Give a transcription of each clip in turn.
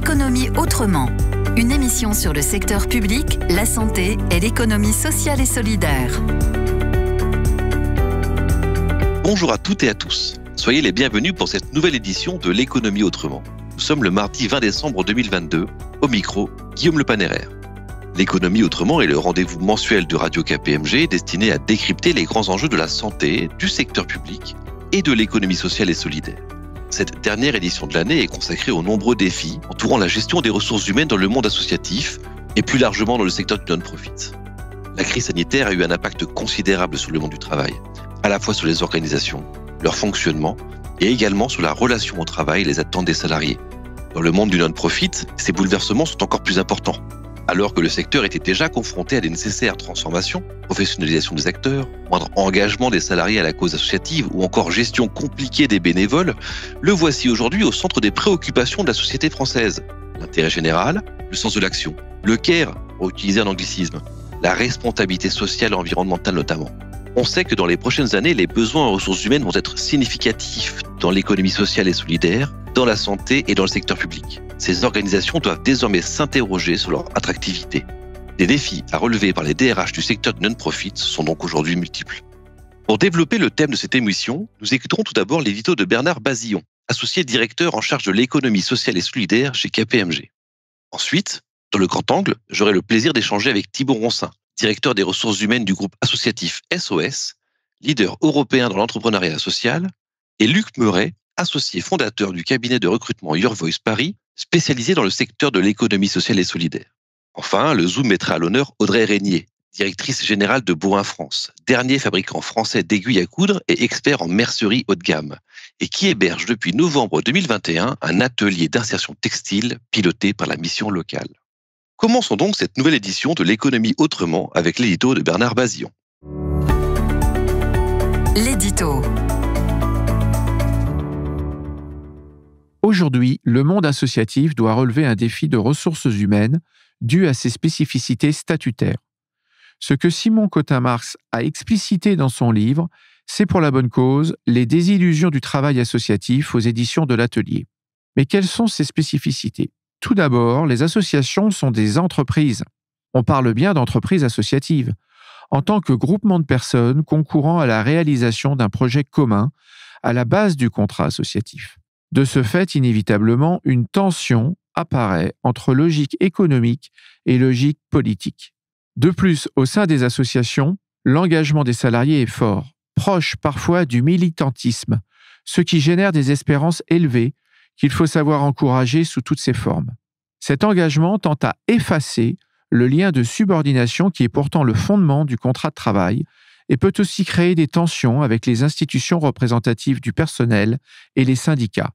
L'économie autrement. Une émission sur le secteur public, la santé et l'économie sociale et solidaire. Bonjour à toutes et à tous. Soyez les bienvenus pour cette nouvelle édition de l'économie autrement. Nous sommes le mardi 20 décembre 2022. Au micro, Guillaume Le Panéraire. L'économie autrement est le rendez-vous mensuel de Radio KPMG destiné à décrypter les grands enjeux de la santé, du secteur public et de l'économie sociale et solidaire. Cette dernière édition de l'année est consacrée aux nombreux défis entourant la gestion des ressources humaines dans le monde associatif et plus largement dans le secteur du non-profit. La crise sanitaire a eu un impact considérable sur le monde du travail, à la fois sur les organisations, leur fonctionnement et également sur la relation au travail et les attentes des salariés. Dans le monde du non-profit, ces bouleversements sont encore plus importants. Alors que le secteur était déjà confronté à des nécessaires transformations, professionnalisation des acteurs, moindre engagement des salariés à la cause associative ou encore gestion compliquée des bénévoles, le voici aujourd'hui au centre des préoccupations de la société française. L'intérêt général, le sens de l'action, le care, pour utiliser un anglicisme, la responsabilité sociale et environnementale notamment. On sait que dans les prochaines années, les besoins en ressources humaines vont être significatifs dans l'économie sociale et solidaire, dans la santé et dans le secteur public. Ces organisations doivent désormais s'interroger sur leur attractivité. Les défis à relever par les DRH du secteur du non-profit sont donc aujourd'hui multiples. Pour développer le thème de cette émission, nous écouterons tout d'abord l'édito de Bernard Bazillon, associé directeur en charge de l'économie sociale et solidaire chez KPMG. Ensuite, dans le grand angle, j'aurai le plaisir d'échanger avec Thibaut Roncin, directeur des ressources humaines du groupe associatif SOS, leader européen dans l'entrepreneuriat social, et Luc Meuret, associé fondateur du cabinet de recrutement Your Voice Paris, spécialisé dans le secteur de l'économie sociale et solidaire. Enfin, le Zoom mettra à l'honneur Audrey Régnier, directrice générale de Bourrin France, dernier fabricant français d'aiguilles à coudre et expert en mercerie haut de gamme, et qui héberge depuis novembre 2021 un atelier d'insertion textile piloté par la mission locale. Commençons donc cette nouvelle édition de l'économie autrement avec l'édito de Bernard Bazillon. L'édito. Aujourd'hui, le monde associatif doit relever un défi de ressources humaines dû à ses spécificités statutaires. Ce que Simon Cotin-Marx a explicité dans son livre, c'est pour la bonne cause Les désillusions du travail associatif aux éditions de l'Atelier. Mais quelles sont ces spécificités ? Tout d'abord, les associations sont des entreprises. On parle bien d'entreprises associatives, en tant que groupement de personnes concourant à la réalisation d'un projet commun à la base du contrat associatif. De ce fait, inévitablement, une tension apparaît entre logique économique et logique politique. De plus, au sein des associations, l'engagement des salariés est fort, proche parfois du militantisme, ce qui génère des espérances élevées qu'il faut savoir encourager sous toutes ses formes. Cet engagement tend à effacer le lien de subordination qui est pourtant le fondement du contrat de travail et peut aussi créer des tensions avec les institutions représentatives du personnel et les syndicats.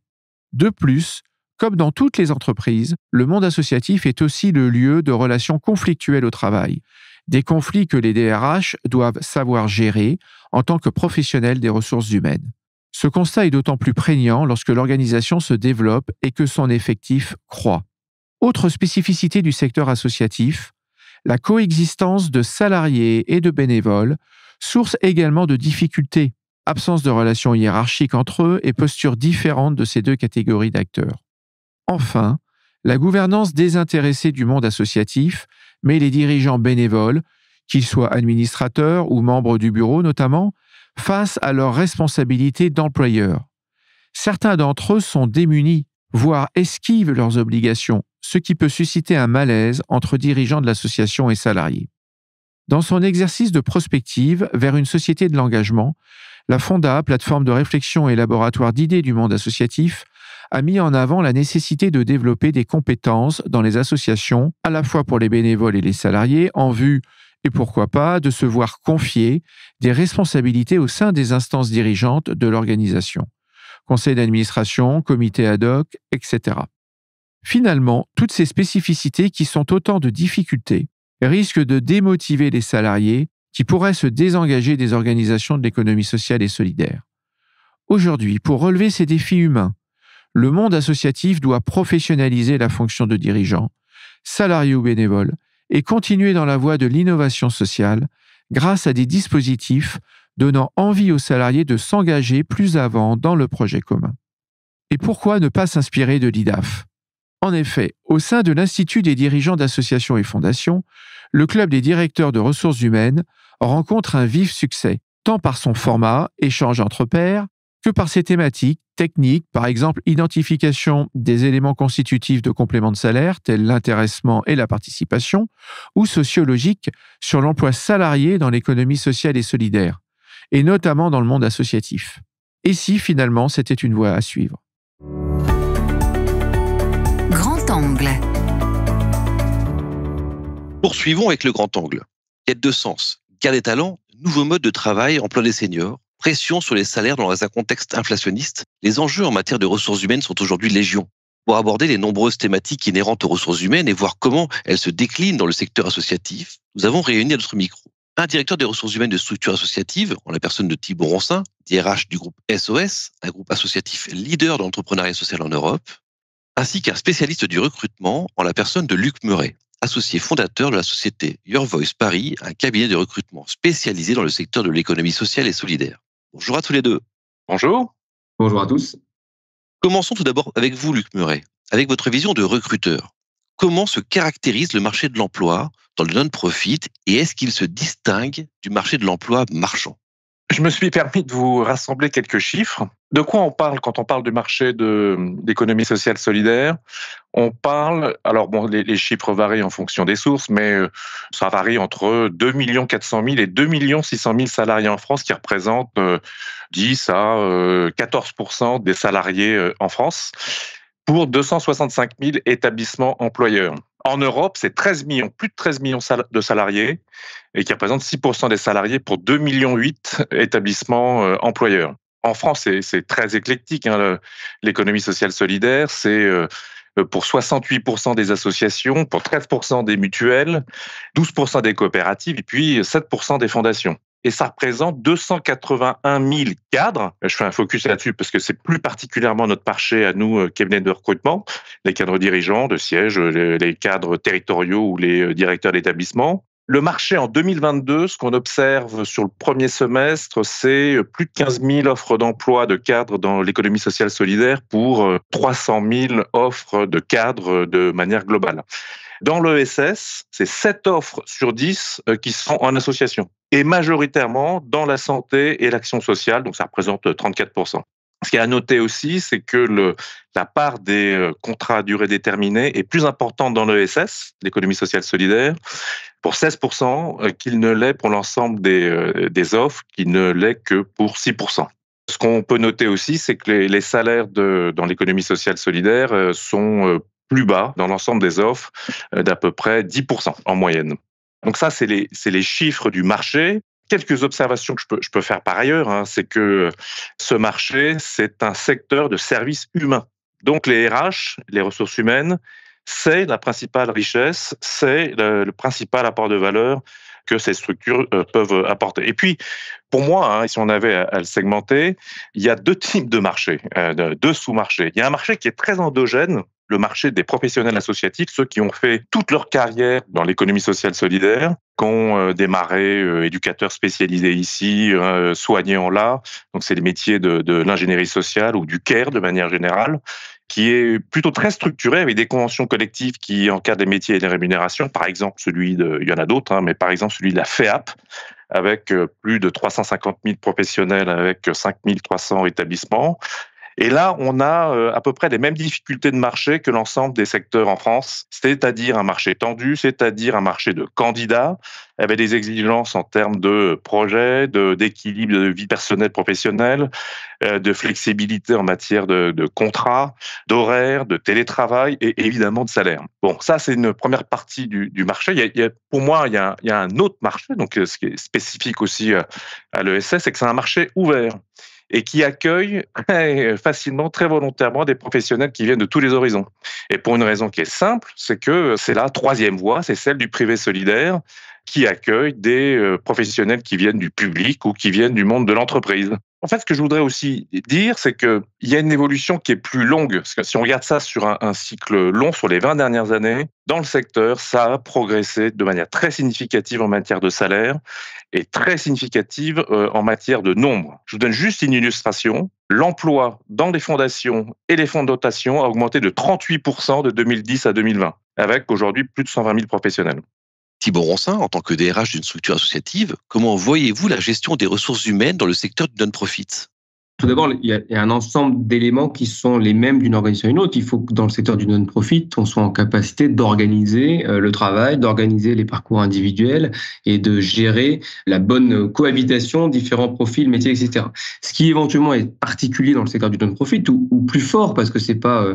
De plus, comme dans toutes les entreprises, le monde associatif est aussi le lieu de relations conflictuelles au travail, des conflits que les DRH doivent savoir gérer en tant que professionnels des ressources humaines. Ce constat est d'autant plus prégnant lorsque l'organisation se développe et que son effectif croît. Autre spécificité du secteur associatif, la coexistence de salariés et de bénévoles, source également de difficultés, absence de relations hiérarchiques entre eux et postures différentes de ces deux catégories d'acteurs. Enfin, la gouvernance désintéressée du monde associatif met les dirigeants bénévoles, qu'ils soient administrateurs ou membres du bureau notamment, face à leurs responsabilités d'employeurs. Certains d'entre eux sont démunis, voire esquivent leurs obligations, ce qui peut susciter un malaise entre dirigeants de l'association et salariés. Dans son exercice de prospective vers une société de l'engagement, la Fonda, plateforme de réflexion et laboratoire d'idées du monde associatif, a mis en avant la nécessité de développer des compétences dans les associations, à la fois pour les bénévoles et les salariés, en vue, et pourquoi pas, de se voir confier des responsabilités au sein des instances dirigeantes de l'organisation, conseil d'administration, comité ad hoc, etc. Finalement, toutes ces spécificités qui sont autant de difficultés risquent de démotiver les salariés qui pourraient se désengager des organisations de l'économie sociale et solidaire. Aujourd'hui, pour relever ces défis humains, le monde associatif doit professionnaliser la fonction de dirigeant, salarié ou bénévole, et continuer dans la voie de l'innovation sociale grâce à des dispositifs donnant envie aux salariés de s'engager plus avant dans le projet commun. Et pourquoi ne pas s'inspirer de l'IDAF ? En effet, au sein de l'Institut des dirigeants d'associations et fondations, le club des directeurs de ressources humaines rencontre un vif succès, tant par son format, échange entre pairs, que par ses thématiques, techniques, par exemple identification des éléments constitutifs de complément de salaire, tels l'intéressement et la participation, ou sociologiques sur l'emploi salarié dans l'économie sociale et solidaire, et notamment dans le monde associatif. Et si finalement c'était une voie à suivre? Grand angle. Poursuivons avec le grand angle. Quête de sens, guerre des talents, nouveau mode de travail, emploi des seniors, pression sur les salaires dans un contexte inflationniste, les enjeux en matière de ressources humaines sont aujourd'hui légion. Pour aborder les nombreuses thématiques inhérentes aux ressources humaines et voir comment elles se déclinent dans le secteur associatif, nous avons réuni à notre micro un directeur des ressources humaines de structures associatives, en la personne de Thibaut Roncin, DRH du groupe SOS, un groupe associatif leader de l'entrepreneuriat social en Europe, ainsi qu'un spécialiste du recrutement, en la personne de Luc Meuret, associé fondateur de la société Your Voice Paris, un cabinet de recrutement spécialisé dans le secteur de l'économie sociale et solidaire. Bonjour à tous les deux. Bonjour. Bonjour à tous. Commençons tout d'abord avec vous, Luc Meuret. Avec votre vision de recruteur, comment se caractérise le marché de l'emploi dans le non-profit et est-ce qu'il se distingue du marché de l'emploi marchand? Je me suis permis de vous rassembler quelques chiffres. De quoi on parle quand on parle du marché d'économie sociale solidaire? On parle, alors bon, les chiffres varient en fonction des sources, mais ça varie entre 2 400 000 et 2 600 000 salariés en France, qui représentent 10 à 14% des salariés en France, pour 265 000 établissements employeurs. En Europe, c'est 13 millions, plus de 13 millions de salariés, et qui représentent 6% des salariés pour 2,8 millions établissements employeurs. En France, c'est très éclectique. L'économie sociale solidaire, c'est pour 68% des associations, pour 13% des mutuelles, 12% des coopératives et puis 7% des fondations. Et ça représente 281 000 cadres. Je fais un focus là-dessus parce que c'est plus particulièrement notre marché à nous, cabinet de recrutement, les cadres dirigeants de siège, les cadres territoriaux ou les directeurs d'établissement. Le marché en 2022, ce qu'on observe sur le premier semestre, c'est plus de 15 000 offres d'emploi de cadres dans l'économie sociale solidaire pour 300 000 offres de cadres de manière globale. Dans l'ESS, c'est 7 offres sur 10 qui sont en association. Et majoritairement dans la santé et l'action sociale, donc ça représente 34%. Ce qui est à noter aussi, c'est que la part des contrats à durée déterminée est plus importante dans l'ESS, l'économie sociale solidaire, pour 16%, qu'il ne l'est pour l'ensemble des offres, qui ne l'est que pour 6%. Ce qu'on peut noter aussi, c'est que les salaires dans l'économie sociale solidaire sont plus bas dans l'ensemble des offres, d'à peu près 10% en moyenne. Donc ça, c'est les chiffres du marché. Quelques observations que je peux faire par ailleurs, c'est que ce marché, c'est un secteur de services humains. Donc les RH, les ressources humaines, c'est la principale richesse, c'est le principal apport de valeur que ces structures peuvent apporter. Et puis, pour moi, si on avait à le segmenter, il y a 2 types de marchés, 2 sous-marchés. Il y a un marché qui est très endogène, le marché des professionnels associatifs, ceux qui ont fait toute leur carrière dans l'économie sociale solidaire, qui ont démarré éducateurs spécialisés ici, soignants là. Donc, c'est les métiers de l'ingénierie sociale ou du care de manière générale, qui est plutôt très structuré avec des conventions collectives qui encadrent les métiers et les rémunérations. Par exemple, il y en a d'autres, mais par exemple celui de la FEAP, avec plus de 350 000 professionnels, avec 5 300 établissements. Et là, on a à peu près les mêmes difficultés de marché que l'ensemble des secteurs en France, c'est-à-dire un marché tendu, c'est-à-dire un marché de candidats, avec des exigences en termes de projet, d'équilibre de vie personnelle professionnelle, de flexibilité en matière de contrat, d'horaire, de télétravail et évidemment de salaire. Bon, ça, c'est une première partie du marché. Pour moi, il y a un autre marché, donc ce qui est spécifique aussi à l'ESS, c'est que c'est un marché ouvert et qui accueille très facilement, très volontairement des professionnels qui viennent de tous les horizons. Et pour une raison qui est simple, c'est que c'est la troisième voie, c'est celle du privé solidaire, qui accueille des professionnels qui viennent du public ou qui viennent du monde de l'entreprise. En fait, ce que je voudrais aussi dire, c'est qu'il y a une évolution qui est plus longue. Parce que si on regarde ça sur un cycle long, sur les 20 dernières années, dans le secteur, ça a progressé de manière très significative en matière de salaire et très significative en matière de nombre. Je vous donne juste une illustration. L'emploi dans les fondations et les fonds de dotation a augmenté de 38% de 2010 à 2020, avec aujourd'hui plus de 120 000 professionnels. Thibault Roncin, en tant que DRH d'une structure associative, comment voyez-vous la gestion des ressources humaines dans le secteur du non-profit ? Tout d'abord, il y a un ensemble d'éléments qui sont les mêmes d'une organisation à une autre. Il faut que dans le secteur du non-profit, on soit en capacité d'organiser le travail, d'organiser les parcours individuels et de gérer la bonne cohabitation, différents profils, métiers, etc. Ce qui éventuellement est particulier dans le secteur du non-profit ou plus fort parce que c'est pas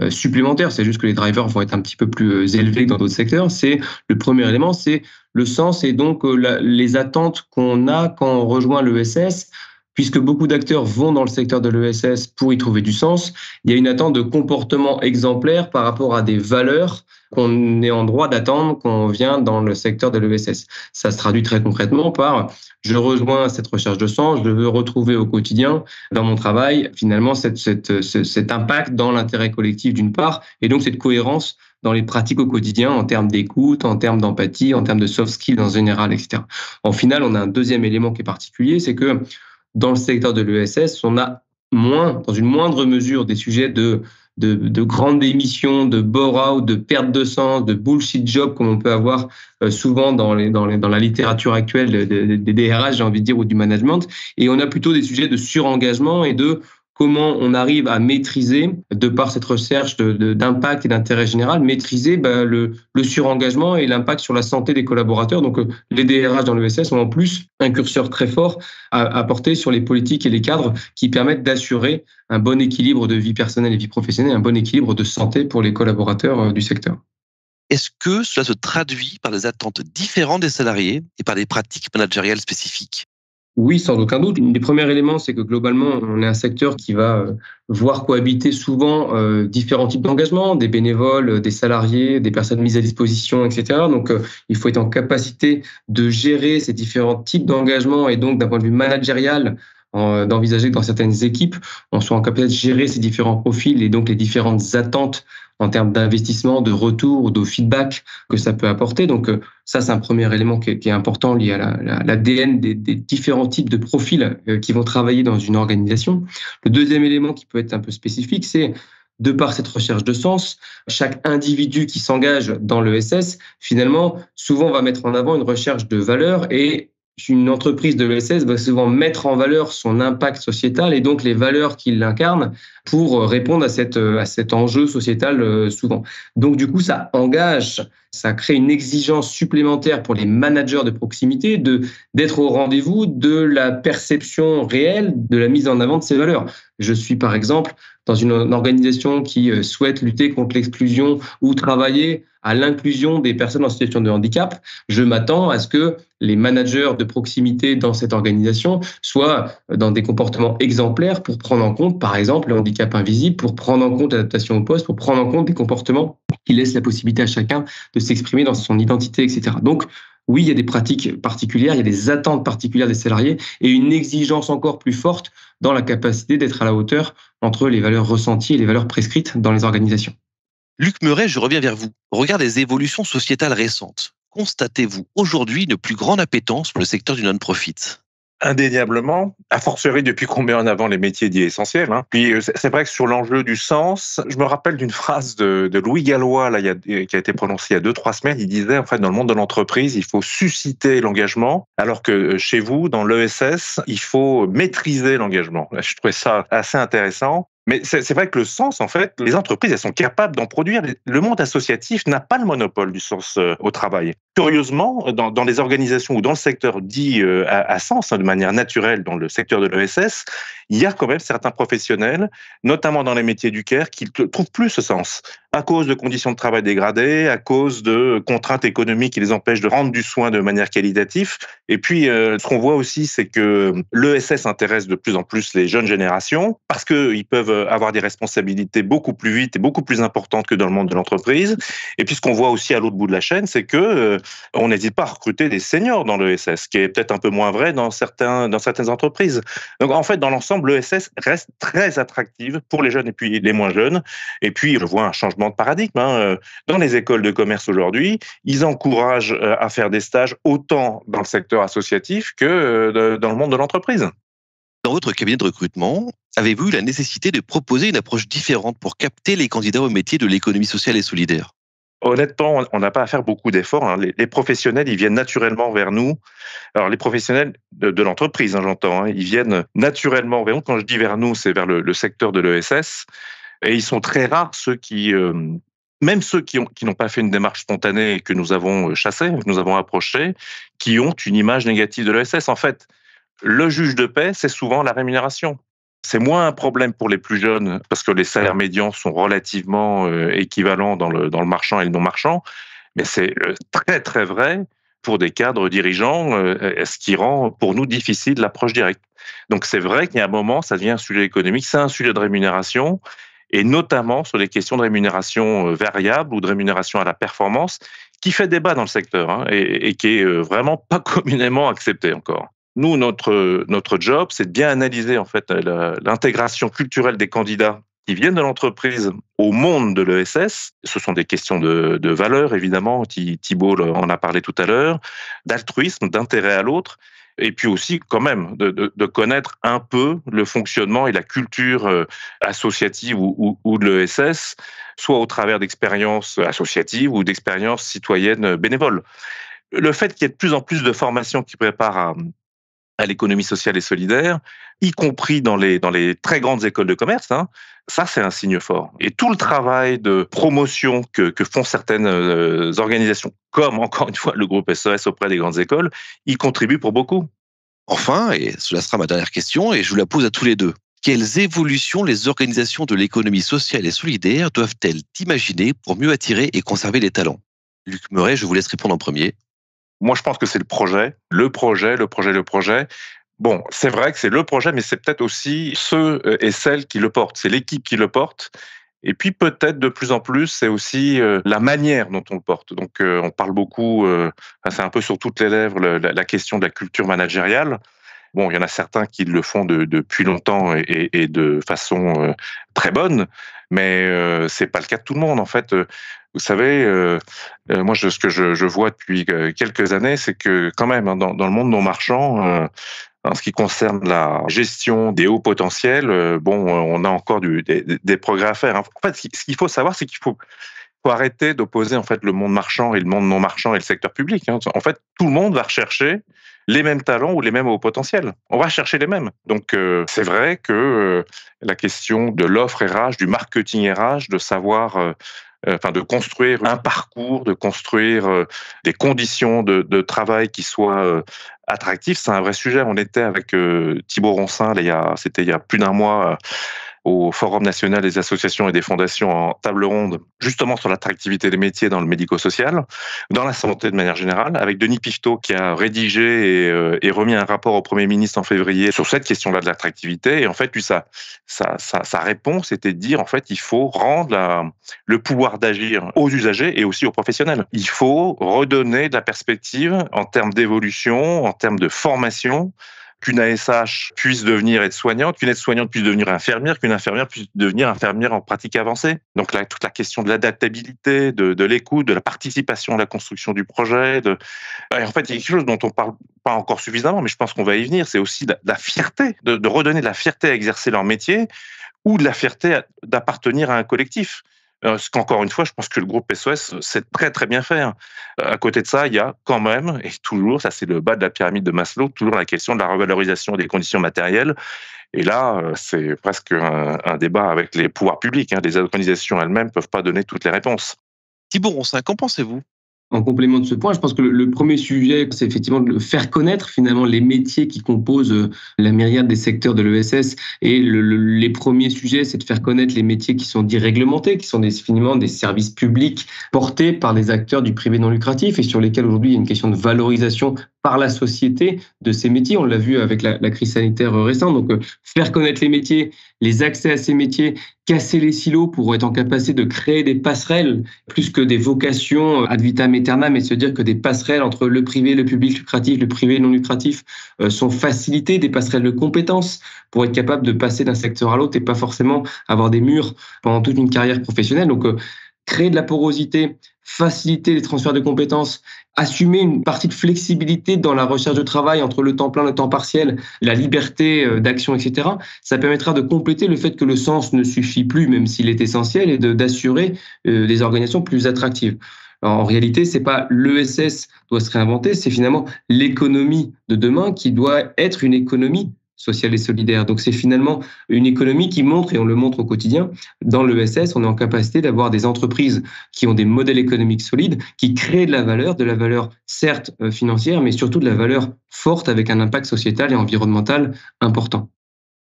supplémentaire, c'est juste que les drivers vont être un petit peu plus élevés que dans d'autres secteurs. C'est le premier élément, c'est le sens et donc les attentes qu'on a quand on rejoint l'ESS. Puisque beaucoup d'acteurs vont dans le secteur de l'ESS pour y trouver du sens, il y a une attente de comportement exemplaire par rapport à des valeurs qu'on est en droit d'attendre quand on vient dans le secteur de l'ESS. Ça se traduit très concrètement par « je rejoins cette recherche de sens, je veux retrouver au quotidien, dans mon travail, finalement, cet impact dans l'intérêt collectif d'une part, et donc cette cohérence dans les pratiques au quotidien en termes d'écoute, en termes d'empathie, en termes de soft skills en général, etc. » En final, on a un deuxième élément qui est particulier, c'est que dans le secteur de l'ESS, on a dans une moindre mesure, des sujets de grandes démissions, de bore-out, de perte de sens, de bullshit job, comme on peut avoir souvent dans la littérature actuelle des DRH, j'ai envie de dire, ou du management. Et on a plutôt des sujets de surengagement et de comment on arrive à maîtriser, de par cette recherche d'impact et d'intérêt général, maîtriser le surengagement et l'impact sur la santé des collaborateurs. Donc, les DRH dans l'ESS ont en plus un curseur très fort à porter sur les politiques et les cadres qui permettent d'assurer un bon équilibre de vie personnelle et vie professionnelle, un bon équilibre de santé pour les collaborateurs du secteur. Est-ce que cela se traduit par des attentes différentes des salariés et par des pratiques managériales spécifiques ? Oui, sans aucun doute. Un des premiers éléments, c'est que globalement, on est un secteur qui va voir cohabiter souvent différents types d'engagements, des bénévoles, des salariés, des personnes mises à disposition, etc. Donc, il faut être en capacité de gérer ces différents types d'engagements et donc, d'un point de vue managérial, d'envisager que dans certaines équipes, on soit en capacité de gérer ces différents profils et donc les différentes attentes en termes d'investissement, de retour ou de feedback que ça peut apporter. Donc ça, c'est un premier élément qui est important lié à l'ADN des différents types de profils qui vont travailler dans une organisation. Le deuxième élément qui peut être un peu spécifique, c'est de par cette recherche de sens, chaque individu qui s'engage dans l'ESS, finalement, souvent va mettre en avant une recherche de valeur et une entreprise de l'ESS va souvent mettre en valeur son impact sociétal et donc les valeurs qu'il incarne pour répondre à cet enjeu sociétal souvent. Donc du coup, ça crée une exigence supplémentaire pour les managers de proximité d'être au rendez-vous de la perception réelle de la mise en avant de ces valeurs. Je suis par exemple dans une organisation qui souhaite lutter contre l'exclusion ou travailler à l'inclusion des personnes en situation de handicap. Je m'attends à ce que les managers de proximité dans cette organisation soient dans des comportements exemplaires pour prendre en compte, par exemple, le handicap invisible, pour prendre en compte l'adaptation au poste, pour prendre en compte des comportements qui laissent la possibilité à chacun de s'exprimer dans son identité, etc. Donc, oui, il y a des pratiques particulières, il y a des attentes particulières des salariés et une exigence encore plus forte dans la capacité d'être à la hauteur entre les valeurs ressenties et les valeurs prescrites dans les organisations. Luc Meuret, je reviens vers vous. Au regard des évolutions sociétales récentes, constatez-vous aujourd'hui une plus grande appétence pour le secteur du non-profit ? Indéniablement, a fortiori depuis qu'on met en avant les métiers dits essentiels. Puis c'est vrai que sur l'enjeu du sens, je me rappelle d'une phrase de Louis Gallois qui a été prononcée il y a 2-3 semaines. Il disait en fait dans le monde de l'entreprise, il faut susciter l'engagement, alors que chez vous, dans l'ESS, il faut maîtriser l'engagement. Je trouvais ça assez intéressant. Mais c'est vrai que le sens, en fait, les entreprises, elles sont capables d'en produire. Le monde associatif n'a pas le monopole du sens au travail. Curieusement, dans les organisations ou dans le secteur dit à sens, de manière naturelle, dans le secteur de l'ESS, il y a quand même certains professionnels, notamment dans les métiers du care, qui ne trouvent plus ce sens, à cause de conditions de travail dégradées, à cause de contraintes économiques qui les empêchent de rendre du soin de manière qualitative. Et puis, ce qu'on voit aussi, c'est que l'ESS intéresse de plus en plus les jeunes générations, parce qu'ils peuvent avoir des responsabilités beaucoup plus vite et beaucoup plus importantes que dans le monde de l'entreprise. Et puis, ce qu'on voit aussi à l'autre bout de la chaîne, c'est que on n'hésite pas à recruter des seniors dans l'ESS, ce qui est peut-être un peu moins vrai dans certaines entreprises. Donc en fait, dans l'ensemble, l'ESS reste très attractive pour les jeunes et puis les moins jeunes. Et puis, je vois un changement de paradigme. Dans les écoles de commerce aujourd'hui, ils encouragent à faire des stages autant dans le secteur associatif que dans le monde de l'entreprise. Dans votre cabinet de recrutement, avez-vous eu la nécessité de proposer une approche différente pour capter les candidats au métier de l'économie sociale et solidaire ? Honnêtement, on n'a pas à faire beaucoup d'efforts. Les professionnels, ils viennent naturellement vers nous. Alors, les professionnels de l'entreprise, j'entends, ils viennent naturellement vers nous. Quand je dis vers nous, c'est vers le secteur de l'ESS. Et ils sont très rares ceux qui, même ceux qui n'ont pas fait une démarche spontanée et que nous avons chassés, que nous avons approchés, qui ont une image négative de l'ESS. En fait, le juge de paix, c'est souvent la rémunération. C'est moins un problème pour les plus jeunes parce que les salaires médians sont relativement équivalents dans le marchand et le non marchand, mais c'est très très vrai pour des cadres dirigeants, ce qui rend pour nous difficile l'approche directe. Donc c'est vrai qu'il y a un moment, ça devient un sujet économique, c'est un sujet de rémunération, et notamment sur les questions de rémunération variable ou de rémunération à la performance, qui fait débat dans le secteur et qui est vraiment pas communément accepté encore. Nous, notre job, c'est de bien analyser en fait l'intégration culturelle des candidats qui viennent de l'entreprise au monde de l'ESS. Ce sont des questions de valeurs, évidemment. Thibault en a parlé tout à l'heure, d'altruisme, d'intérêt à l'autre, et puis aussi quand même de connaître un peu le fonctionnement et la culture associative ou de l'ESS, soit au travers d'expériences associatives ou d'expériences citoyennes bénévoles. Le fait qu'il y ait de plus en plus de formations qui préparent à l'économie sociale et solidaire, y compris dans les très grandes écoles de commerce, ça c'est un signe fort. Et tout le travail de promotion que font certaines organisations, comme encore une fois le groupe SOS auprès des grandes écoles, y contribue pour beaucoup. Enfin, et cela sera ma dernière question, et je vous la pose à tous les deux, quelles évolutions les organisations de l'économie sociale et solidaire doivent-elles imaginer pour mieux attirer et conserver les talents ? Luc Meuret, je vous laisse répondre en premier. Moi, je pense que c'est le projet. Bon, c'est vrai que c'est le projet, mais c'est peut-être aussi ceux et celles qui le portent. C'est l'équipe qui le porte. Et puis peut-être de plus en plus, c'est aussi la manière dont on le porte. Donc, on parle beaucoup, c'est un peu sur toutes les lèvres, la question de la culture managériale. Bon, il y en a certains qui le font depuis longtemps et de façon très bonne, mais c'est pas le cas de tout le monde. En fait, vous savez, moi, ce que je vois depuis quelques années, c'est que quand même, dans le monde non marchand, en ce qui concerne la gestion des hauts potentiels, on a encore des progrès à faire. En fait, ce qu'il faut savoir, c'est qu'il faut arrêter d'opposer en fait le monde marchand et le monde non marchand et le secteur public. En fait, tout le monde va rechercher les mêmes talents ou les mêmes hauts potentiels. On va chercher les mêmes. Donc, c'est vrai que la question de l'offre RH, du marketing RH, de savoir, de construire un parcours, de construire des conditions de travail qui soient attractives, c'est un vrai sujet. On était avec Thibault Ronsin, c'était il y a plus d'un mois, au Forum national des associations et des fondations en table ronde, justement sur l'attractivité des métiers dans le médico-social, dans la santé de manière générale, avec Denis Piveteau qui a rédigé et remis un rapport au Premier ministre en février sur cette question-là de l'attractivité. Et en fait, lui, sa réponse, c'était de dire, en fait, il faut rendre le pouvoir d'agir aux usagers et aussi aux professionnels. Il faut redonner de la perspective en termes d'évolution, en termes de formation, qu'une ASH puisse devenir aide-soignante, qu'une aide-soignante puisse devenir infirmière, qu'une infirmière puisse devenir infirmière en pratique avancée. Donc là, toute la question de l'adaptabilité, de l'écoute, de la participation à la construction du projet. En fait, il y a quelque chose dont on parle pas encore suffisamment, mais je pense qu'on va y venir, c'est aussi la fierté, de redonner de la fierté à exercer leur métier ou de la fierté d'appartenir à un collectif. Ce qu'encore une fois, je pense que le groupe SOS sait très très bien faire. À côté de ça, il y a quand même, et toujours, ça c'est le bas de la pyramide de Maslow, toujours la question de la revalorisation des conditions matérielles. Et là, c'est presque un débat avec les pouvoirs publics. Les organisations elles-mêmes ne peuvent pas donner toutes les réponses. Thibault Ronsin, qu'en pensez-vous ? En complément de ce point, je pense que le premier sujet, c'est effectivement de faire connaître finalement les métiers qui composent la myriade des secteurs de l'ESS. Et les premiers sujets, c'est de faire connaître les métiers qui sont dits réglementés, qui sont finalement des services publics portés par des acteurs du privé non lucratif et sur lesquels aujourd'hui il y a une question de valorisation par la société de ces métiers. On l'a vu avec la crise sanitaire récente. Donc, faire connaître les métiers, les accès à ces métiers, casser les silos pour être en capacité de créer des passerelles, plus que des vocations ad vitam aeternam, et se dire que des passerelles entre le privé, le public lucratif, le privé non lucratif sont facilitées, des passerelles de compétences pour être capable de passer d'un secteur à l'autre et pas forcément avoir des murs pendant toute une carrière professionnelle. Donc, créer de la porosité, faciliter les transferts de compétences, assumer une partie de flexibilité dans la recherche de travail entre le temps plein, le temps partiel, la liberté d'action, etc. Ça permettra de compléter le fait que le sens ne suffit plus, même s'il est essentiel, et d'assurer des organisations plus attractives. Alors, en réalité, c'est pas l'ESS doit se réinventer, c'est finalement l'économie de demain qui doit être une économie sociale et solidaire. Donc, c'est finalement une économie qui montre, et on le montre au quotidien, dans l'ESS, on est en capacité d'avoir des entreprises qui ont des modèles économiques solides, qui créent de la valeur certes financière, mais surtout de la valeur forte avec un impact sociétal et environnemental important.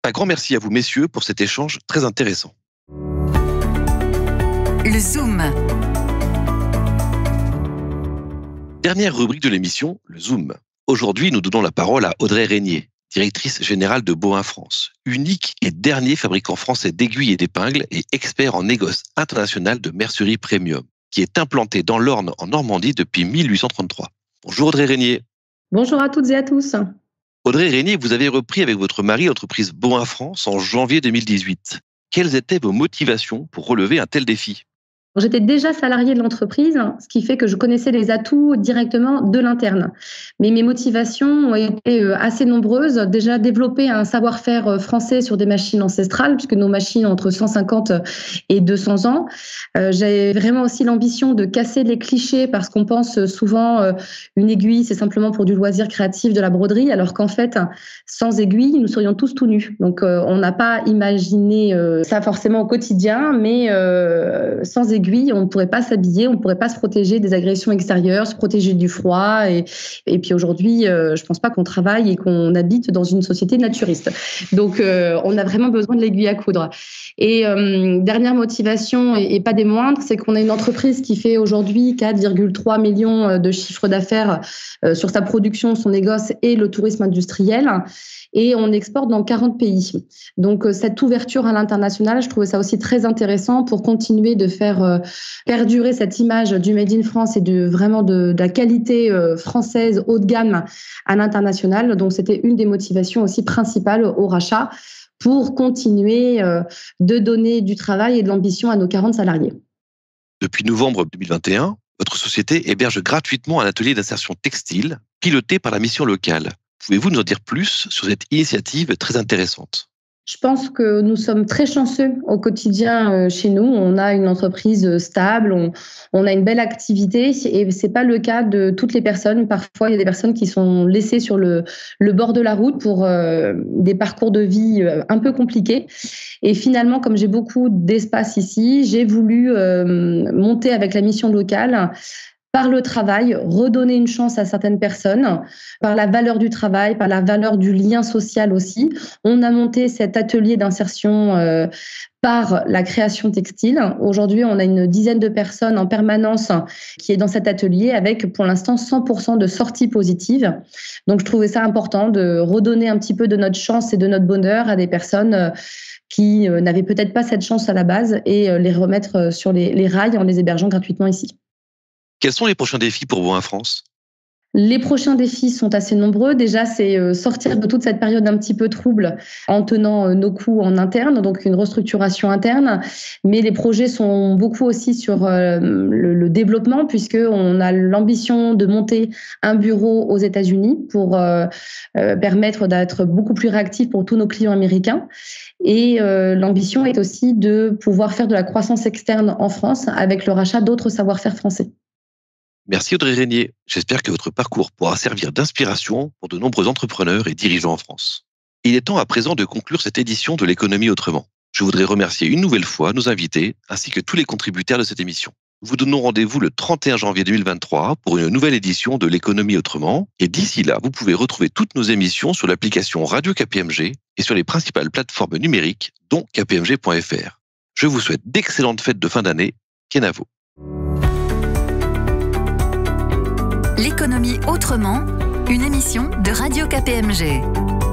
Un grand merci à vous, messieurs, pour cet échange très intéressant. Le Zoom. Dernière rubrique de l'émission, le Zoom. Aujourd'hui, nous donnons la parole à Audrey Régnier, directrice générale de Bohain France, unique et dernier fabricant français d'aiguilles et d'épingles et expert en négoce international de mercerie premium, qui est implanté dans l'Orne en Normandie depuis 1833. Bonjour Audrey Régnier. Bonjour à toutes et à tous. Audrey Régnier, vous avez repris avec votre mari l'entreprise Bohain France en janvier 2018. Quelles étaient vos motivations pour relever un tel défi ? J'étais déjà salariée de l'entreprise, ce qui fait que je connaissais les atouts directement de l'interne. Mais mes motivations ont été assez nombreuses. Déjà, développer un savoir-faire français sur des machines ancestrales, puisque nos machines ont entre 150 et 200 ans. J'avais vraiment aussi l'ambition de casser les clichés, parce qu'on pense souvent une aiguille, c'est simplement pour du loisir créatif, de la broderie, alors qu'en fait, sans aiguille, nous serions tous tout nus. Donc, on n'a pas imaginé ça forcément au quotidien, mais sans aiguille, on ne pourrait pas s'habiller, on ne pourrait pas se protéger des agressions extérieures, se protéger du froid. Et puis aujourd'hui, je ne pense pas qu'on travaille et qu'on habite dans une société naturiste. Donc, on a vraiment besoin de l'aiguille à coudre. Et dernière motivation, et pas des moindres, c'est qu'on a une entreprise qui fait aujourd'hui 4,3 millions de chiffre d'affaires sur sa production, son négoce et le tourisme industriel. Et on exporte dans 40 pays. Donc, cette ouverture à l'international, je trouvais ça aussi très intéressant pour continuer de faire perdurer cette image du Made in France et vraiment de la qualité française haut de gamme à l'international. Donc, c'était une des motivations aussi principales au rachat pour continuer de donner du travail et de l'ambition à nos 40 salariés. Depuis novembre 2021, votre société héberge gratuitement un atelier d'insertion textile piloté par la mission locale. Pouvez-vous nous en dire plus sur cette initiative très intéressante ? Je pense que nous sommes très chanceux au quotidien chez nous. On a une entreprise stable, on a une belle activité et c'est pas le cas de toutes les personnes. Parfois, il y a des personnes qui sont laissées sur le bord de la route pour des parcours de vie un peu compliqués. Et finalement, comme j'ai beaucoup d'espace ici, j'ai voulu monter avec la mission locale par le travail, redonner une chance à certaines personnes, par la valeur du travail, par la valeur du lien social aussi. On a monté cet atelier d'insertion par la création textile. Aujourd'hui, on a une dizaine de personnes en permanence qui est dans cet atelier avec, pour l'instant, 100% de sorties positives. Donc, je trouvais ça important de redonner un petit peu de notre chance et de notre bonheur à des personnes qui n'avaient peut-être pas cette chance à la base et les remettre sur les rails en les hébergeant gratuitement ici. Quels sont les prochains défis pour Bohain France ? Les prochains défis sont assez nombreux. Déjà, c'est sortir de toute cette période un petit peu trouble en tenant nos coûts en interne, donc une restructuration interne. Mais les projets sont beaucoup aussi sur le développement, puisqu'on a l'ambition de monter un bureau aux États-Unis pour permettre d'être beaucoup plus réactif pour tous nos clients américains. Et l'ambition est aussi de pouvoir faire de la croissance externe en France avec le rachat d'autres savoir-faire français. Merci Audrey Régnier. J'espère que votre parcours pourra servir d'inspiration pour de nombreux entrepreneurs et dirigeants en France. Il est temps à présent de conclure cette édition de l'économie autrement. Je voudrais remercier une nouvelle fois nos invités ainsi que tous les contributeurs de cette émission. Nous vous donnons rendez-vous le 31 janvier 2023 pour une nouvelle édition de l'économie autrement. Et d'ici là, vous pouvez retrouver toutes nos émissions sur l'application Radio KPMG et sur les principales plateformes numériques, dont kpmg.fr. Je vous souhaite d'excellentes fêtes de fin d'année. Kenavo. L'économie autrement, Une émission de Radio KPMG.